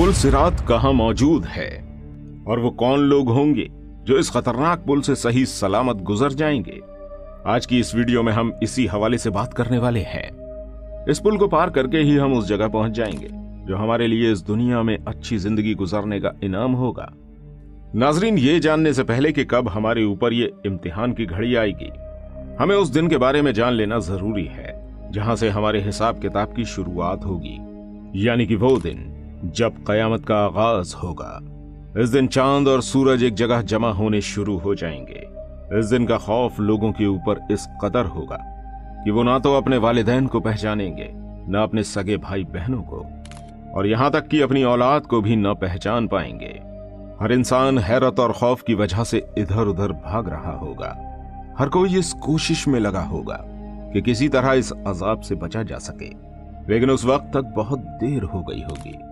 पुल सिरात कहाँ मौजूद है और वो कौन लोग होंगे जो इस खतरनाक पुल से सही सलामत गुजर जाएंगे, आज की इस वीडियो में हम इसी हवाले से बात करने वाले हैं। इस पुल को पार करके ही हम उस जगह पहुंच जाएंगे जो हमारे लिए इस दुनिया में अच्छी जिंदगी गुजारने का इनाम होगा। नाजरीन, ये जानने से पहले कि कब हमारे ऊपर ये इम्तिहान की घड़ी आएगी, हमें उस दिन के बारे में जान लेना जरूरी है जहां से हमारे हिसाब किताब की शुरुआत होगी, यानी कि वो दिन जब कयामत का आगाज होगा। इस दिन चांद और सूरज एक जगह जमा होने शुरू हो जाएंगे। इस दिन का खौफ लोगों के ऊपर इस कदर होगा कि वो ना तो अपने वालिदैन को पहचानेंगे, ना अपने सगे भाई बहनों को, और यहां तक कि अपनी औलाद को भी न पहचान पाएंगे। हर इंसान हैरत और खौफ की वजह से इधर उधर भाग रहा होगा। हर कोई इस कोशिश में लगा होगा कि किसी तरह इस अजाब से बचा जा सके, लेकिन उस वक्त तक बहुत देर हो गई होगी।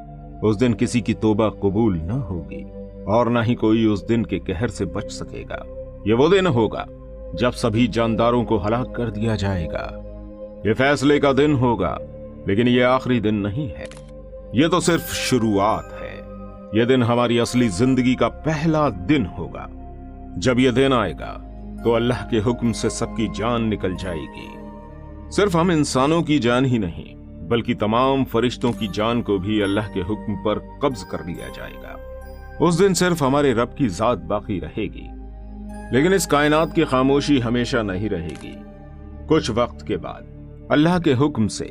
उस दिन किसी की तौबा कबूल न होगी और न ही कोई उस दिन के कहर से बच सकेगा। ये वो दिन होगा जब सभी जानदारों को हलाक कर दिया जाएगा। ये फैसले का दिन होगा, लेकिन ये आखिरी दिन नहीं है, ये तो सिर्फ शुरुआत है। ये दिन हमारी असली जिंदगी का पहला दिन होगा। जब ये दिन आएगा तो अल्लाह के हुक्म से सबकी जान निकल जाएगी। सिर्फ हम इंसानों की जान ही नहीं, बल्कि तमाम फरिश्तों की जान को भी अल्लाह के हुक्म पर कब्ज कर लिया जाएगा। उस दिन सिर्फ हमारे रब की जात बाकी रहेगी, लेकिन इस कायनात की खामोशी हमेशा नहीं रहेगी। कुछ वक्त के बाद अल्लाह के हुक्म से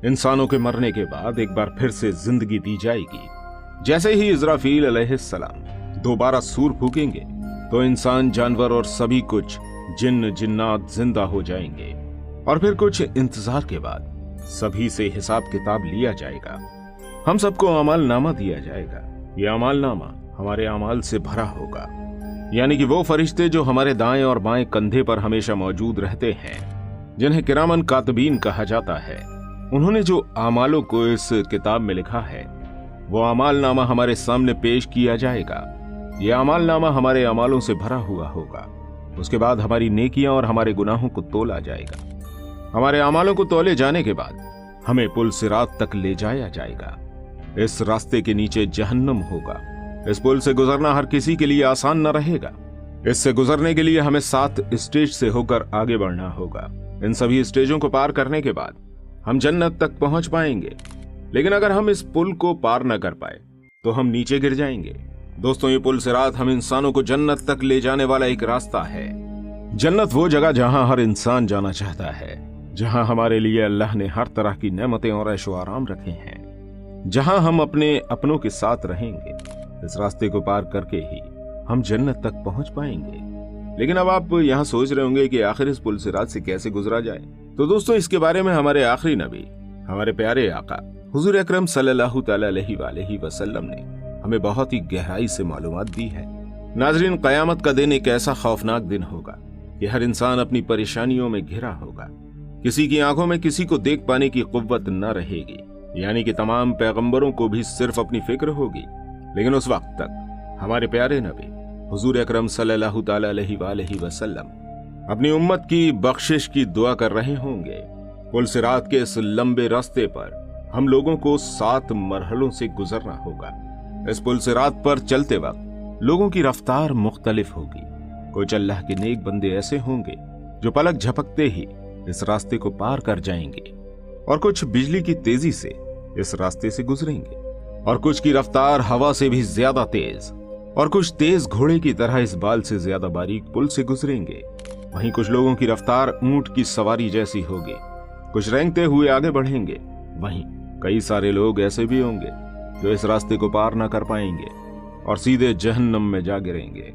इंसानों के मरने के बाद एक बार फिर से जिंदगी दी जाएगी। जैसे ही इज़राफील अलैहिस्सलाम दोबारा सूर फूकेंगे तो इंसान, जानवर और सभी कुछ जिन्न जिन्नात जिंदा हो जाएंगे, और फिर कुछ इंतजार के बाद सभी से हिसाब किताब लिया जाएगा। हम सबको अमाल नामा दिया जाएगा। यह अमाल नामा हमारे अमाल से भरा होगा, यानी कि वो फरिश्ते जो हमारे दाएं और बाएं कंधे पर हमेशा मौजूद रहते हैं, जिन्हें किरामन कातिबीन कहा जाता है। उन्होंने जो अमालों को इस किताब में लिखा है, वो अमाल नामा हमारे सामने पेश किया जाएगा। यह अमाल नामा हमारे अमालों से भरा हुआ होगा। उसके बाद हमारी नेकियां और हमारे गुनाहों को तोला जाएगा। हमारे अमालों को तोले जाने के बाद हमें पुल सिरात तक ले जाया जाएगा। इस रास्ते के नीचे जहन्नम होगा। इस पुल से गुजरना हर किसी के लिए आसान न रहेगा। इससे गुजरने के लिए हमें 7 स्टेज से होकर आगे बढ़ना होगा। इन सभी स्टेजों को पार करने के बाद हम जन्नत तक पहुंच पाएंगे, लेकिन अगर हम इस पुल को पार न कर पाए तो हम नीचे गिर जाएंगे। दोस्तों, ये पुल सिरात हम इंसानों को जन्नत तक ले जाने वाला एक रास्ता है। जन्नत वो जगह जहां हर इंसान जाना चाहता है, जहां हमारे लिए अल्लाह ने हर तरह की नेमतें और ऐशो आराम रखे हैं, जहां हम अपने अपनों के साथ रहेंगे। इस रास्ते को पार करके ही हम जन्नत तक पहुंच पाएंगे। लेकिन अब आप यहां सोच रहे होंगे कि आखिर इस पुल सिरात से कैसे गुजरा जाए। तो दोस्तों, इसके बारे में हमारे आखिरी नबी, हमारे प्यारे आका हुजूर अकरम सल्लल्लाहु अलैहि वसल्लम ने हमें बहुत ही गहराई से मालूमात दी है। नाजरीन, कयामत का दिन एक ऐसा खौफनाक दिन होगा कि हर इंसान अपनी परेशानियों में घिरा होगा। किसी की आंखों में किसी को देख पाने की कुव्वत न रहेगी, यानी कि तमाम पैगंबरों को भी सिर्फ अपनी फिक्र होगी। लेकिन उस वक्त तक हमारे प्यारे नबी हुजूर अकरम सल्लल्लाहु अलैहि वसल्लम अपनी उम्मत की बख्शिश की दुआ कर रहे होंगे। पुल सिरात के इस लंबे रास्ते पर हम लोगों को 7 मरहलों से गुजरना होगा। इस पुल सिरात पर चलते वक्त लोगों की रफ्तार मुख्तलिफ होगी। कुछ अल्लाह के नेक बंदे ऐसे होंगे जो पलक झपकते ही इस रास्ते को पार कर जाएंगे, और कुछ बिजली की तेजी से इस रास्ते से गुजरेंगे, और कुछ की रफ्तार हवा से भी ज्यादा तेज, और कुछ तेज घोड़े की तरह इस बाल से ज्यादा बारीक पुल से गुजरेंगे। वहीं कुछ लोगों की रफ्तार ऊंट की सवारी जैसी होगी। कुछ रेंगते हुए आगे बढ़ेंगे। वहीं कई सारे लोग ऐसे भी होंगे जो इस रास्ते को पार न कर पाएंगे और सीधे जहन्नम में जा गिरेंगे।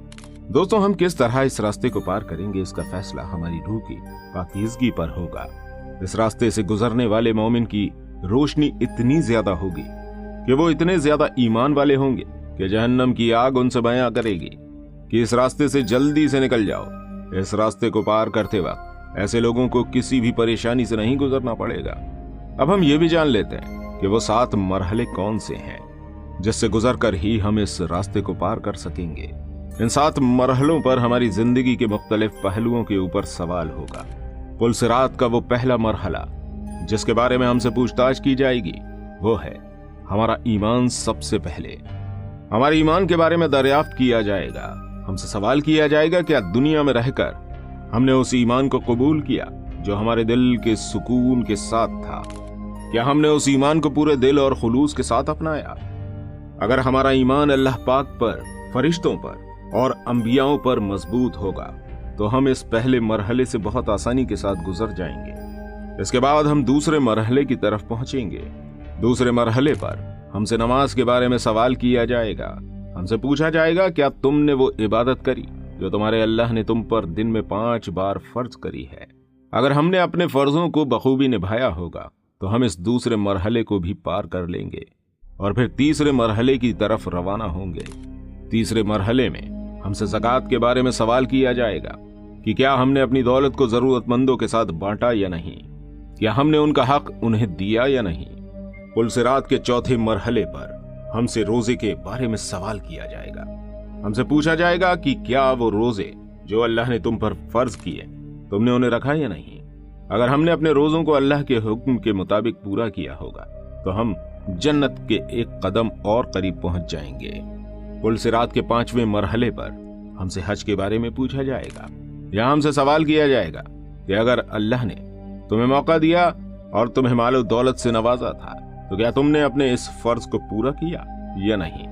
दोस्तों, हम किस तरह इस रास्ते को पार करेंगे, इसका फैसला हमारी रूह की पाकीज़गी पर होगा। इस रास्ते से गुजरने वाले मोमिन की रोशनी इतनी ज्यादा होगी कि वो इतने ज्यादा ईमान वाले होंगे कि जहन्नम की आग उनसे बयां करेगी कि इस रास्ते से जल्दी से निकल जाओ। इस रास्ते को पार करते वक्त ऐसे लोगों को किसी भी परेशानी से नहीं गुजरना पड़ेगा। अब हम ये भी जान लेते हैं कि वो 7 मरहले कौन से हैं जिससे गुजर कर ही हम इस रास्ते को पार कर सकेंगे। इन 7 मरहलों पर हमारी जिंदगी के मुख्तलिफ पहलुओं के ऊपर सवाल होगा। पुल सिरात का वो पहला मरहला जिसके बारे में हमसे पूछताछ की जाएगी वो है हमारा ईमान सबसे पहले। हमारे ईमान के बारे में दरियाफ्त किया जाएगा। हमसे सवाल किया जाएगा, क्या दुनिया में रहकर हमने उस ईमान को कबूल किया जो हमारे दिल के सुकून के साथ था? क्या हमने उस ईमान को पूरे दिल और खुलूस के साथ अपनाया? अगर हमारा ईमान अल्लाह पाक पर, फरिश्तों पर और अंबियाओं पर मजबूत होगा तो हम इस पहले मरहले से बहुत आसानी के साथ गुजर जाएंगे। इसके बाद हम दूसरे मरहले की तरफ पहुंचेंगे। दूसरे मरहले पर हमसे नमाज के बारे में सवाल किया जाएगा। हमसे पूछा जाएगा, क्या तुमने वो इबादत करी जो तुम्हारे अल्लाह ने तुम पर दिन में 5 बार फर्ज करी है? अगर हमने अपने फर्जों को बखूबी निभाया होगा तो हम इस दूसरे मरहले को भी पार कर लेंगे और फिर तीसरे मरहले की तरफ रवाना होंगे। तीसरे मरहले में हमसे ज़कात के बारे में सवाल किया जाएगा कि क्या हमने अपनी दौलत को जरूरतमंदों के साथ बांटा या नहीं, क्या हमने उनका हक उन्हें दिया या नहीं। पुल सिरात के चौथे मरहले पर हमसे रोजे के बारे में सवाल किया जाएगा। हमसे पूछा जाएगा कि क्या वो रोजे जो अल्लाह ने तुम पर फर्ज किए तुमने उन्हें रखा या नहीं। अगर हमने अपने रोजों को अल्लाह के हुक्म के मुताबिक पूरा किया होगा तो हम जन्नत के एक कदम और करीब पहुंच जाएंगे। पुल सिरात के 5वें मरहले पर हमसे हज के बारे में पूछा जाएगा। यहां हमसे सवाल किया जाएगा कि अगर अल्लाह ने तुम्हें मौका दिया और तुम्हें मालो दौलत से नवाजा था तो क्या तुमने अपने इस फर्ज को पूरा किया या नहीं।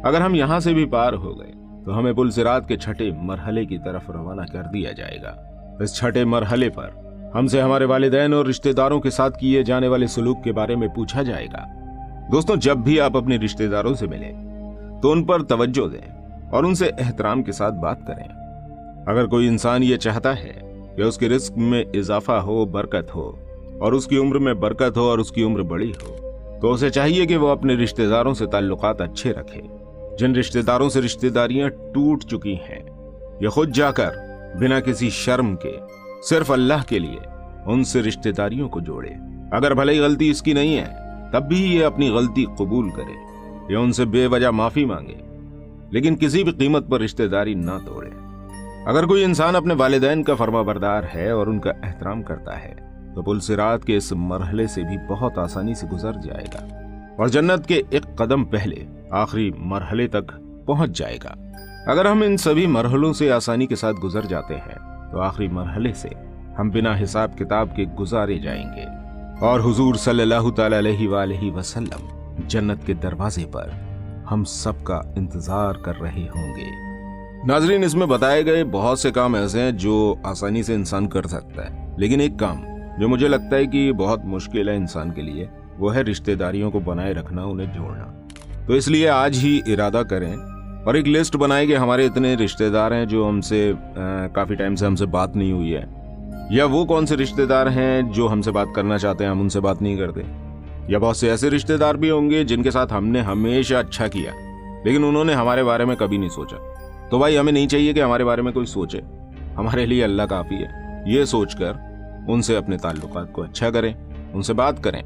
अगर हम यहां से भी पार हो गए तो हमें पुल सिरात के छठे मरहले की तरफ रवाना कर दिया जाएगा। इस छठे मरहले पर हमसे हमारे वालिदैन और रिश्तेदारों के साथ किए जाने वाले सलूक के बारे में पूछा जाएगा। दोस्तों, जब भी आप अपने रिश्तेदारों से मिलें तो उन पर तवज्जो दें और उनसे एहतराम के साथ बात करें। अगर कोई इंसान ये चाहता है कि उसके रिस्क में इजाफा हो, बरकत हो और उसकी उम्र में बरकत हो और उसकी उम्र बड़ी हो तो उसे चाहिए कि वो अपने रिश्तेदारों से ताल्लुकात अच्छे रखे। जिन रिश्तेदारों से रिश्तेदारियां टूट चुकी हैं, ये खुद जाकर बिना किसी शर्म के सिर्फ अल्लाह के लिए उनसे रिश्तेदारियों को जोड़े। अगर भले ही गलती इसकी नहीं है तब भी ये अपनी गलती कबूल करे, ये उनसे बेवजह माफी मांगे, लेकिन किसी भी कीमत पर रिश्तेदारी ना तोड़े। अगर कोई इंसान अपने वालिदैन का फरमाबरदार है और उनका एहतराम करता है तो पुल सिरात के इस मरहले से भी बहुत आसानी से गुजर जाएगा और जन्नत के एक कदम पहले आखिरी मरहले तक पहुंच जाएगा। अगर हम इन सभी मरहलों से आसानी के साथ गुजर जाते हैं तो आखिरी मरहले से हम बिना हिसाब किताब के गुजारे जाएंगे और हुजूर सल्लल्लाहु तआला अलैहि वसल्लम जन्नत के दरवाजे पर हम सबका इंतजार कर रहे होंगे। नाजरीन, इसमें बताए गए बहुत से काम ऐसे हैं जो आसानी से इंसान कर सकता है, लेकिन एक काम जो मुझे लगता है कि बहुत मुश्किल है इंसान के लिए, वो है रिश्तेदारियों को बनाए रखना, उन्हें जोड़ना। तो इसलिए आज ही इरादा करें और एक लिस्ट बनाए कि हमारे इतने रिश्तेदार हैं जो हमसे काफ़ी टाइम से हमसे बात नहीं हुई है, या वो कौन से रिश्तेदार हैं जो हमसे बात करना चाहते हैं हम उनसे बात नहीं करते, या बहुत से ऐसे रिश्तेदार भी होंगे जिनके साथ हमने हमेशा अच्छा किया लेकिन उन्होंने हमारे बारे में कभी नहीं सोचा। तो भाई, हमें नहीं चाहिए कि हमारे बारे में कोई सोचे, हमारे लिए अल्लाह काफ़ी है। ये सोचकर उनसे अपने ताल्लुकात को अच्छा करें, उनसे बात करें,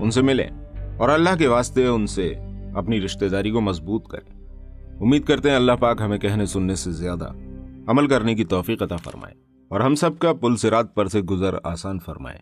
उनसे मिलें और अल्लाह के वास्ते उनसे अपनी रिश्तेदारी को मजबूत करें। उम्मीद करते हैं अल्लाह पाक हमें कहने सुनने से ज्यादा अमल करने की तौफीक अता फरमाए और हम सब का पुल सिरात पर से गुजर आसान फरमाए।